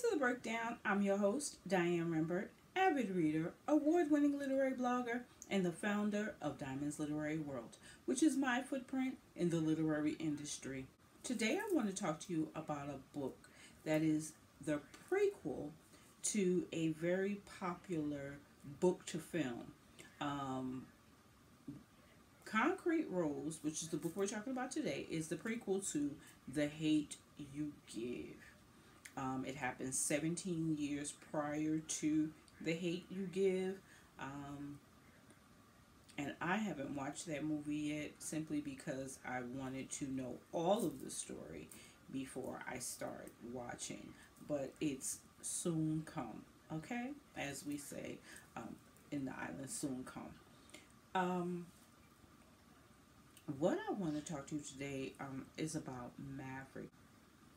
Welcome to the breakdown. I'm your host, Diane Rembert, avid reader, award-winning literary blogger, and the founder of Diamond's Literary World, which is my footprint in the literary industry. Today I want to talk to you about a book that is the prequel to a very popular book to film. Concrete Rose, which is the book we're talking about today, is the prequel to The Hate You Give. It happened 17 years prior to The Hate You Give. And I haven't watched that movie yet simply because I wanted to know all of the story before I start watching. But it's soon come, okay? As we say in the island, soon come. What I want to talk to you today is about Maverick.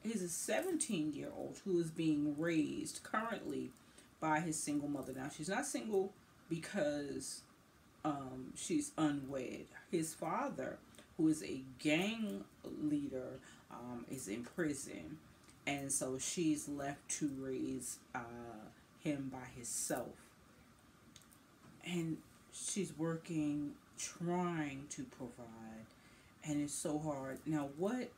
He's a 17-year-old who is being raised currently by his single mother. Now, she's not single because she's unwed. His father, who is a gang leader, is in prison. And so she's left to raise him by herself. And she's working, trying to provide. And it's so hard. Now, what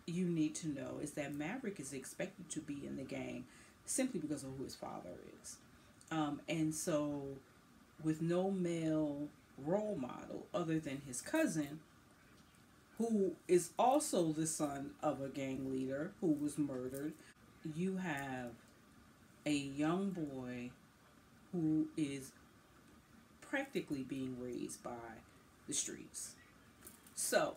you need to know is that Maverick is expected to be in the gang simply because of who his father is. And so with no male role model other than his cousin, who is also the son of a gang leader who was murdered, you have a young boy who is practically being raised by the streets. So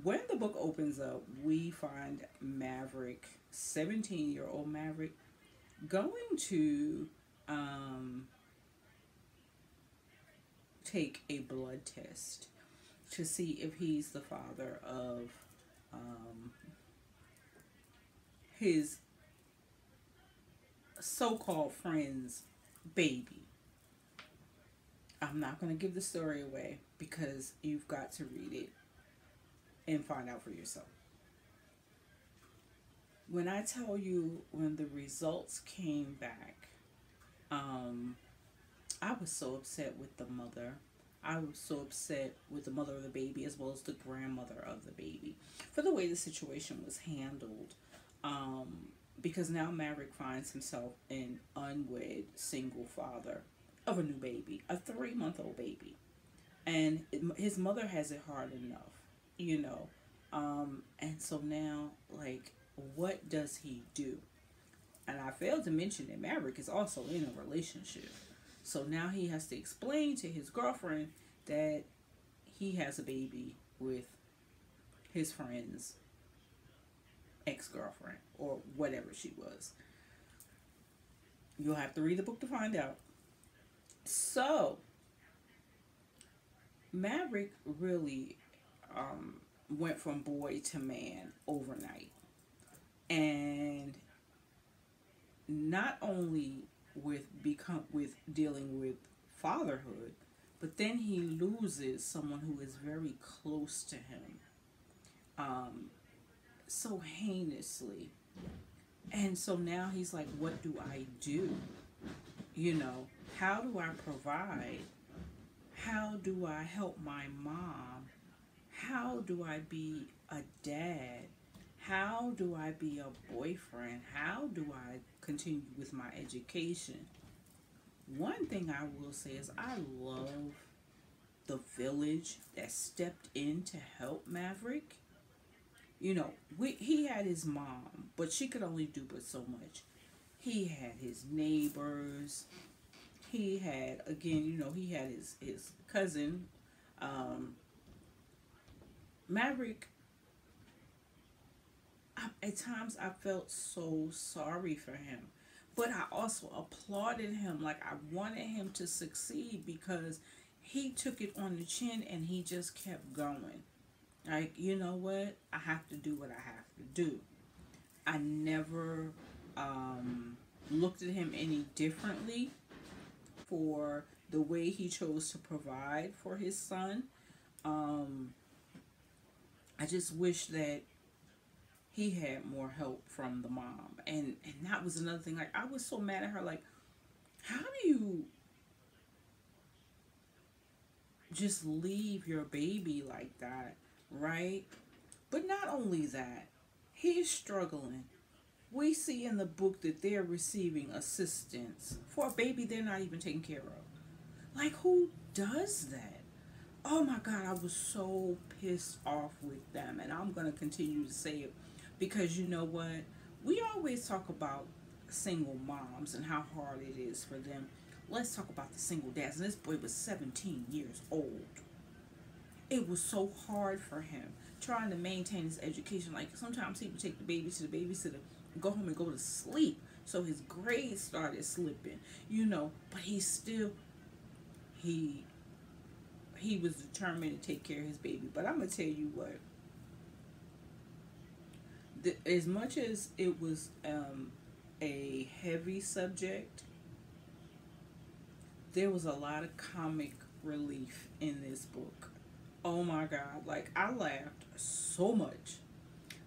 when the book opens up, we find Maverick, 17-year-old Maverick, going to take a blood test to see if he's the father of his so-called friend's baby. I'm not going to give the story away because you've got to read it and find out for yourself. When I tell you when the results came back, I was so upset with the mother. I was so upset with the mother of the baby as well as the grandmother of the baby for the way the situation was handled. Because now Maverick finds himself an unwed single father of a new baby, a 3-month-old baby. And his mother has it hard enough, you know. And so now, like, what does he do? And I failed to mention that Maverick is also in a relationship. So now he has to explain to his girlfriend that he has a baby with his friend's ex-girlfriend or whatever she was. You'll have to read the book to find out. So Maverick really went from boy to man overnight. And not only with dealing with fatherhood, but then he loses someone who is very close to him so heinously. And so now he's like, what do I do? You know, how do I provide? How do I help my mom? How do I be a dad? How do I be a boyfriend? How do I continue with my education? One thing I will say is I love the village that stepped in to help Maverick. You know, he had his mom, but she could only do but so much. He had his neighbors. He had, again, you know, he had his cousin. Maverick, at times I felt so sorry for him. But I also applauded him. Like, I wanted him to succeed because he took it on the chin and he just kept going. Like, you know what? I have to do what I have to do. I never looked at him any differently for the way he chose to provide for his son. I just wish that he had more help from the mom. And that was another thing. Like, I was so mad at her. Like, how do you just leave your baby like that, right? But not only that, he's struggling. We see in the book that they're receiving assistance for a baby they're not even taking care of. Like, who does that? Oh my God, I was so pissed off with them. And I'm going to continue to say it because you know what? We always talk about single moms and how hard it is for them. Let's talk about the single dads. And this boy was 17 years old. It was so hard for him trying to maintain his education. Like, sometimes he would take the baby to the babysitter, go home and go to sleep. So his grades started slipping, but he he was determined to take care of his baby. But I'm gonna tell you what, as much as it was a heavy subject, there was a lot of comic relief in this book. Oh my God, like, I laughed so much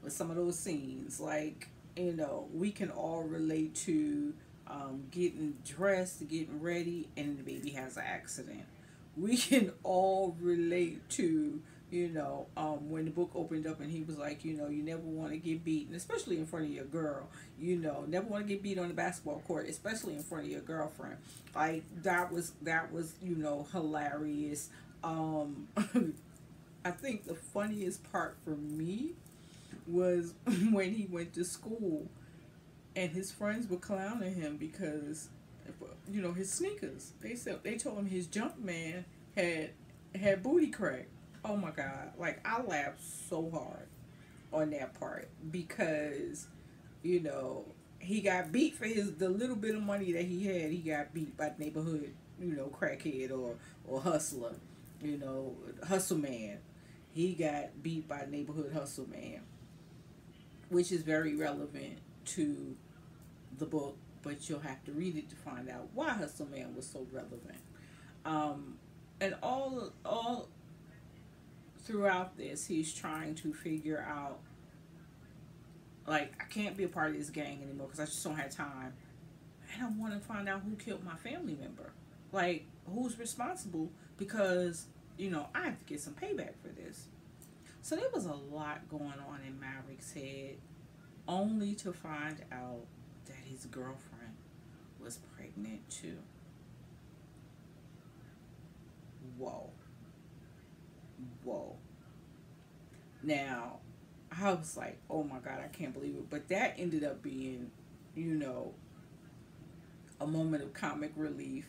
with some of those scenes. Like, we can all relate to getting dressed, getting ready, and the baby has an accident. We can all relate to, when the book opened up and he was like, you never want to get beaten, especially in front of your girl. Never want to get beat on the basketball court, especially in front of your girlfriend. Like, that was hilarious. I think the funniest part for me was when he went to school and his friends were clowning him because his sneakers. They told him his jump man had booty crack. Oh my God, like, I laughed so hard on that part because you know he got beat for the little bit of money that he had. He got beat by the neighborhood crackhead or hustler, hustle man. He got beat by neighborhood hustle man, which is very relevant to the book, but you'll have to read it to find out why Hustle Man was so relevant. And all throughout this, he's trying to figure out, like, I can't be a part of this gang anymore because I just don't have time. And I want to find out who killed my family member. Like, who's responsible because, I have to get some payback for this. So there was a lot going on in Maverick's head, only to find out that his girlfriend was pregnant too. Whoa. Whoa. Now, I was like, oh my God, I can't believe it. But that ended up being, a moment of comic relief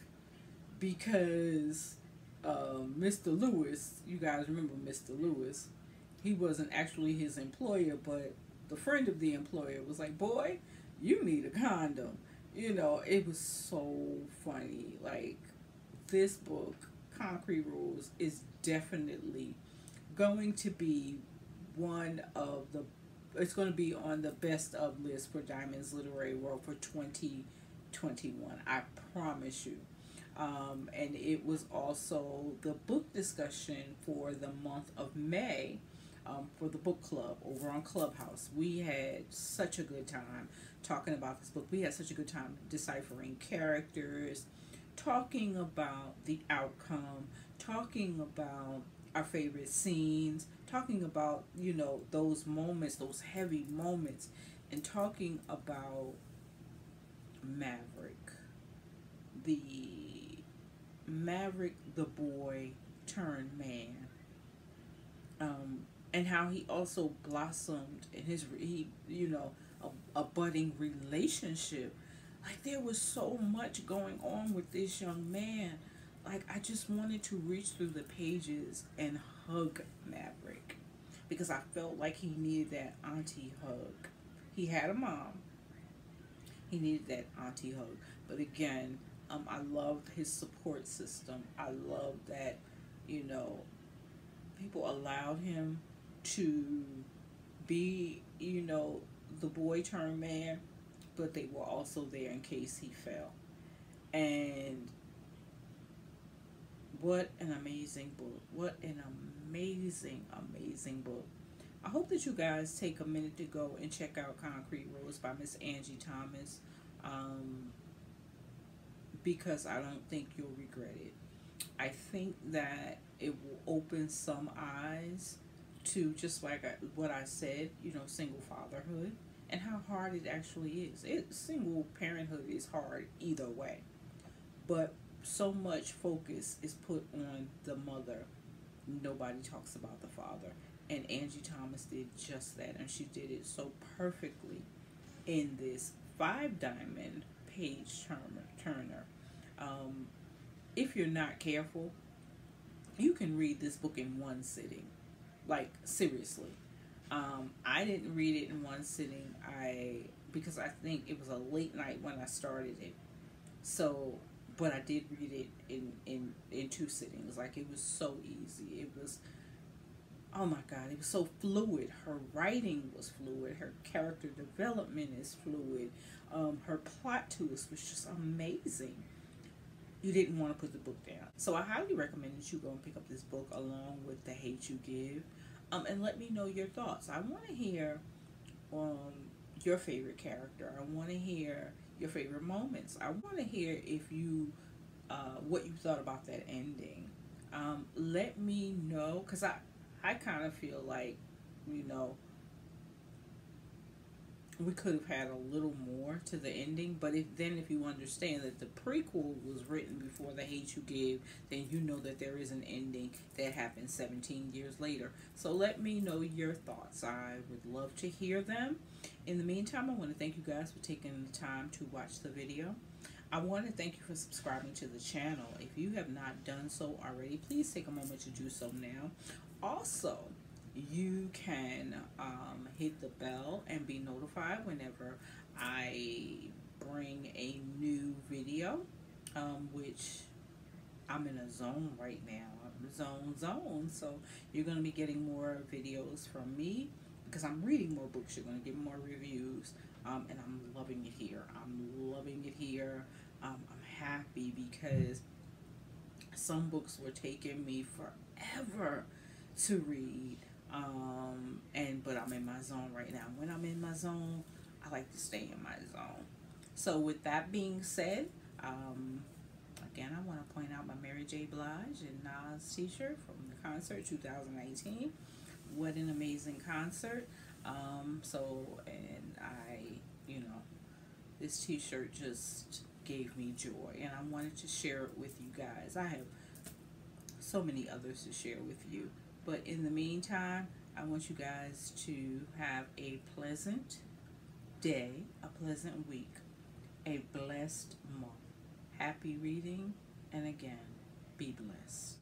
because Mr. Lewis, you guys remember Mr. Lewis, he wasn't actually his employer, but the friend of the employer was like, boy, you need a condom. It was so funny. Like, this book, Concrete Rules, is definitely going to be it's going to be on the best of list for Diamond's Literary World for 2021. I promise you. And it was also the book discussion for the month of May, for the book club over on Clubhouse. We had such a good time talking about this book. We had such a good time deciphering characters, talking about the outcome, talking about our favorite scenes, talking about, those moments, those heavy moments, and talking about Maverick, the boy turned man, and how he also blossomed in a budding relationship. Like, there was so much going on with this young man. Like, I just wanted to reach through the pages and hug Maverick because I felt like he needed that auntie hug. He had a mom. He needed that auntie hug. But again, I loved his support system. I loved that, people allowed him to be, the boy turned man, but they were also there in case he fell. And what an amazing book. What an amazing, amazing book. I hope that you guys take a minute to go and check out Concrete Rose by Miss Angie Thomas, um, because I don't think you'll regret it. I think that it will open some eyes to, just like what I said, single fatherhood and how hard it actually is. Single parenthood is hard either way, but so much focus is put on the mother. Nobody talks about the father. And Angie Thomas did just that, and she did it so perfectly in this five diamond page turner. Um, if you're not careful, you can read this book in one sitting. Like, seriously. I didn't read it in one sitting. Because I think it was a late night when I started it. So, but I did read it in two sittings. Like, it was so easy. It was, oh my God, it was so fluid. Her writing was fluid. Her character development is fluid. Her plot twist was just amazing. You didn't want to put the book down. So I highly recommend that you go and pick up this book along with The Hate You Give. And let me know your thoughts. I want to hear your favorite character. I want to hear your favorite moments. I want to hear if you what you thought about that ending. Let me know, because I kind of feel like, you know, we could have had a little more to the ending, but if you understand that the prequel was written before The Hate You Give, then you know that there is an ending that happened 17 years later. So let me know your thoughts. I would love to hear them. In the meantime, I want to thank you guys for taking the time to watch the video. I want to thank you for subscribing to the channel. If you have not done so already, please take a moment to do so now. Also, you can hit the bell and be notified whenever I bring a new video, which I'm in a zone right now. I'm zone. So you're going to be getting more videos from me because I'm reading more books. You're going to get more reviews, and I'm loving it here. I'm loving it here. I'm happy because some books were taking me forever to read. But I'm in my zone right now. When I'm in my zone, I like to stay in my zone. So with that being said, again, I want to point out my Mary J. Blige and Nas t-shirt from the concert 2019. What an amazing concert. This t-shirt just gave me joy, and I wanted to share it with you guys. I have so many others to share with you. But in the meantime, I want you guys to have a pleasant day, a pleasant week, a blessed month. Happy reading, and again, be blessed.